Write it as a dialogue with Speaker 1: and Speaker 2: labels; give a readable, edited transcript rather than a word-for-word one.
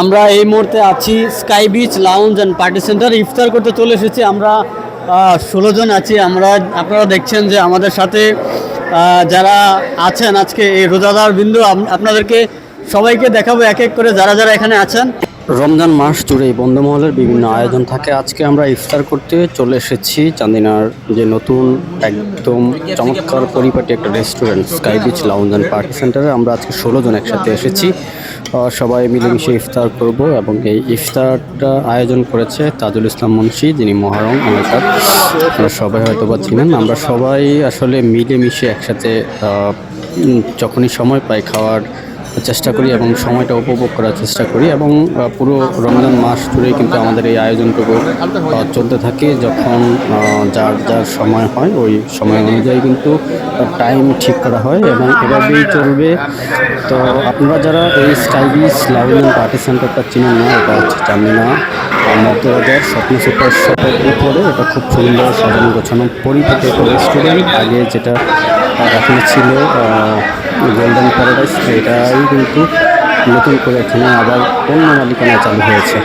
Speaker 1: আমরা এই মুহূর্তে আছি sky beach lounge and party centre. ইফতার করতে চলে এসেছি আমরা। 16 জন আছি আমরা। আপনারা দেখছেন যে আমাদের সাথে যারা আছেন আজকে এই রোজাদার বিন্দু, আপনাদেরকে সবাইকে দেখাবো এক এক করে যারা যারা এখানে আছেন। রমজান মাস জুড়েই বন্ধুমহলের বিভিন্ন আয়োজন থাকে। আজকে আমরা ইফতার করতে চলে এসেছি চান্দিনার যে নতুন একদম চমৎকার পরিপাটি একটা restaurant sky beach lounge and party সেন্টারে। আমরা আজকে 16 জন একসাথে এসেছি, সবাই মিলেমিশে ইফতার করব এবং এই ইফতারটা আয়োজন করেছে তাজুল ইসলাম মুন্সি, যিনি মহারম এলাকার। আপনারা সবাই হয়তো বা চিনেন। আমরা সবাই আসলে মিলেমিশে একসাথে যখনই সময় পাই খাওয়ার চেষ্টা করি এবং সময়টা উপভোগ করার চেষ্টা করি, এবং পুরো রমজান মাস জুড়েই কিন্তু আমাদের এই আয়োজনটুকু চলতে থাকে। যখন যার যার সময় হয় ওই সময় অনুযায়ী কিন্তু টাইম ঠিক করা হয় এবং এভাবেই চলবে। তো আপনারা যারা এই sky beach lounge and party সেন্টারটা চিনেন না, এটা হচ্ছে চান্দিনা মধ্যবাজার স্বপ্ন সুপার শপের উপরে। এটা খুব সুন্দর সাজানো গোছানো পরিপাটি একটা রেস্টুরেন্ট। আগে যেটা এখন ছিল গোল্ডেন প্যারাডাইস, এটাই কিন্তু নতুন করে এখানে আবার অন্য মালিকানায় চালু হয়েছে।